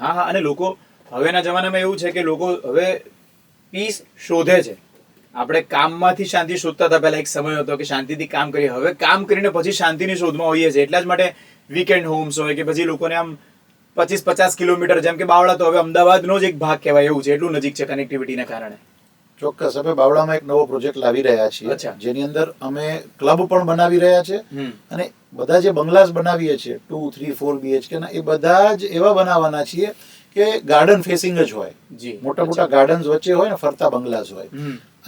હા હા, અને લોકો હવેના જમાનામાં એવું છે કે લોકો હવે પીસ શોધે છે. આપણે કામમાંથી શાંતિ શોધતા હતા પહેલા, એક સમય હતો કે શાંતિથી કામ કરીએ. હવે કામ કરીને પછી શાંતિની શોધમાં હોઈએ છીએ. એટલા જ માટે વીકેન્ડ હોમ્સ હોય કે પછી લોકોને આમ 25-50 કિલોમીટર, જેમ કે બાવળા તો હવે અમદાવાદનો જ એક ભાગ કહેવાય એવું છે, એટલું નજીક છે કનેક્ટિવિટીના કારણે. ચોક્કસ. અમે બાવળામાં એક નવો પ્રોજેક્ટ લાવી રહ્યા છીએ, જેની અંદર અમે ક્લબ પણ બનાવી રહ્યા છે. અને બધા જે બંગલાસ બનાવીએ છીએ 2, 3, 4 BHK ના, એ બધા જ એવા બનાવવાના છીએ કે ગાર્ડન ફેસિંગ જ હોય. મોટા મોટા ગાર્ડન્સ વચ્ચે હોય ને ફરતા બંગલાસ હોય.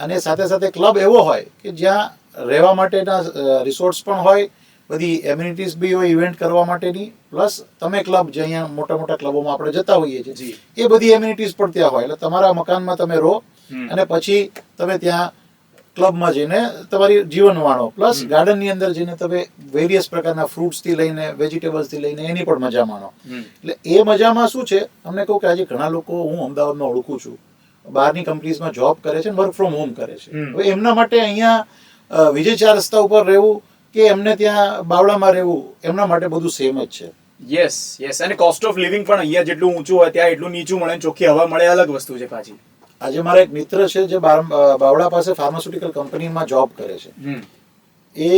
અને સાથે સાથે ક્લબ એવો હોય કે જ્યાં રહેવા માટેના રિસોર્ટ્સ પણ હોય, બધી એમ્યુનિટીઝ બી હોય ઇવેન્ટ કરવા માટેની, પ્લસ તમે ક્લબ જે અહીંયા મોટા મોટા ક્લબોમાં આપણે જતા હોઈએ છીએ એ બધી એમ્યુનિટીઝ પણ ત્યાં હોય. એટલે તમારા મકાનમાં તમે રહો અને પછી તમે ત્યાં ક્લબમાં જઈને તમારી જીવન માણો, પ્લસ ગાર્ડનની અંદર જઈને તમે વેરિયસ પ્રકારના ફ્રૂટ્સથી લઈને વેજીટેબલ્સથી લઈને એની પણ મજા માણો. એટલે એ મજામાં શું છે, અમને કહું કે આજે ઘણા લોકો હું અમદાવાદમાં ઓળખું છું, બહારની કંપનીઝમાં જોબ કરે છે, વર્ક ફ્રોમ હોમ કરે છે. હવે એમના માટે અહીંયા વિજય 4 રસ્તા ઉપર રહેવું કે એમને ત્યાં બાવળામાં રહેવું, એમના માટે બધું સેમ જ છે. યસ યસ, અને કોસ્ટ ઓફ લિવિંગ પણ અહીંયા જેટલું ઊંચું હોય ત્યાં એટલું નીચું મળે, ચોખ્ખી હવા મળે, અલગ વસ્તુ છે પાછી. આજે મારા એક મિત્ર છે જે બાવળા પાસે ફાર્માસ્યુટિકલ કંપનીમાં જોબ કરે છે. એ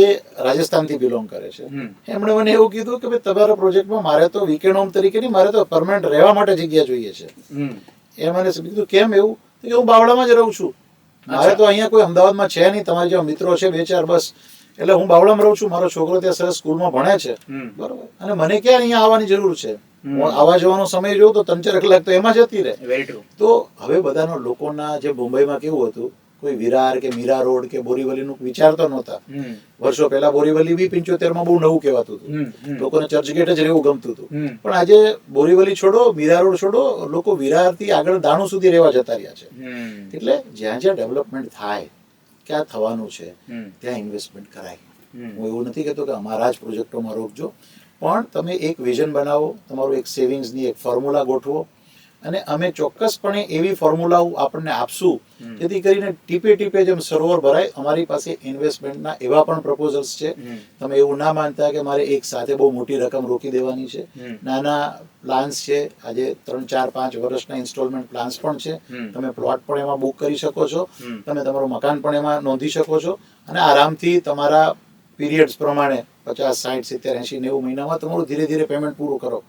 રાજસ્થાનથી બિલોંગ કરે છે. એમણે મને એવું કીધું કે ભાઈ તમારા પ્રોજેક્ટમાં મારે તો વીકેન્ડ હોમ તરીકે નહીં, મારે તો પરમાનન્ટ રહેવા માટે જગ્યા જોઈએ છે. એ મને કીધું કેમ એવું? કે હું બાવળામાં જ રહું છું, મારે તો અહીંયા કોઈ અમદાવાદમાં છે નહીં, તમારા જેવા મિત્રો છે 2-4 બસ, એટલે હું બાવળામાં રહું છું, મારો છોકરો ત્યાં સરસ સ્કૂલમાં ભણે છે, બરોબર, અને મને ક્યાં અહીંયા આવવાની જરૂર છે? આવવા જવાનો સમય જોઉં તો 3-4 કલાક તો એમાં જતી રહે. તો હવે બધાના લોકોના, જે મુંબઈમાં કેવું હતું, કોઈ વિરાર કે મીરા રોડ કે બોરીવલીનું વિચારતો નહોતા. વર્ષો પહેલા બોરીવલી બી 75માં બહુ નવું કહેવાતું હતું, લોકોને ચર્ચગેટ જ રહેવું ગમતું હતું. પણ આજે બોરીવલી છોડો, મીરા રોડ છોડો, લોકો વિરારથી આગળ દાણુ સુધી રહેવા જતા રહ્યા છે. એટલે જ્યાં જ્યાં ડેવલપમેન્ટ થાય, ક્યાં થવાનું છે ત્યાં ઇન્વેસ્ટમેન્ટ કરાય. હું એવું નથી કહેતો કે અમારા જ પ્રોજેક્ટોમાં રોકજો, પણ તમે એક વિઝન બનાવો, તમારું એક સેવિંગ્સની એક ફોર્મ્યુલા ગોઠવો, અને અમે ચોક્કસપણે એવી ફોર્મ્યુલાઓ આપણને આપશું જેથી કરીને ટીપે ટીપે જેમ સરોવર ભરાય. અમારી પાસે ઇન્વેસ્ટમેન્ટના એવા પણ પ્રપોઝલ્સ છે. તમે એવું ના માનતા કે મારે એક સાથે બહુ મોટી રકમ રોકી દેવાની છે. નાના પ્લાન્સ છે, આજે 3, 4, 5 વર્ષના ઇન્સ્ટોલમેન્ટ પ્લાન્સ પણ છે. તમે પ્લોટ પણ એમાં બુક કરી શકો છો, તમે તમારું મકાન પણ એમાં નોંધી શકો છો, અને આરામથી તમારા પીરિયડ્સ પ્રમાણે 50, 60, 70, 80, 90 મહિનામાં તમારું ધીરે ધીરે પેમેન્ટ પૂરું કરો,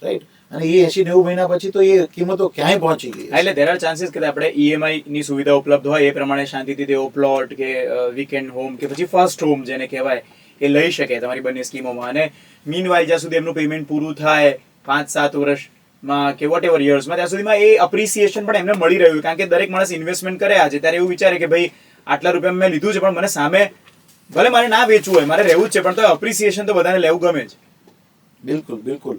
રાઈટ? અને એ 80, 90 મહિના પછી તો એ કિંમતો ક્યાંય પહોંચી ગઈ. એટલે there are chances કે આપણે EMI ની સુવિધા ઉપલબ્ધ હોય એ પ્રમાણે શાંતિથી તેઓ પ્લોટ કે વીકેન્ડ હોમ કે પછી ફર્સ્ટ હોમ જેને કહેવાય એ લઈ શકે તમારી બંને સ્કીમોમાં. અને મીનવાઇલ જ્યાં સુધી એમનું પેમેન્ટ પૂરું થાય 5-7 વર્ષમાં કે વોટ એવર યર્સમાં, ત્યાં સુધીમાં એ અપ્રિસિએશન પણ એમને મળી રહ્યું. કારણ કે દરેક માણસ ઇન્વેસ્ટમેન્ટ કરે આજે ત્યારે એવું વિચારે કે ભાઈ આટલા રૂપિયા મેં લીધું છે, પણ મને સામે ભલે મારે ના વેચવું હોય, મારે રહેવું જ છે, પણ તો અપ્રિસિએશન તો બધાને લેવું ગમે છે. બિલકુલ બિલકુલ.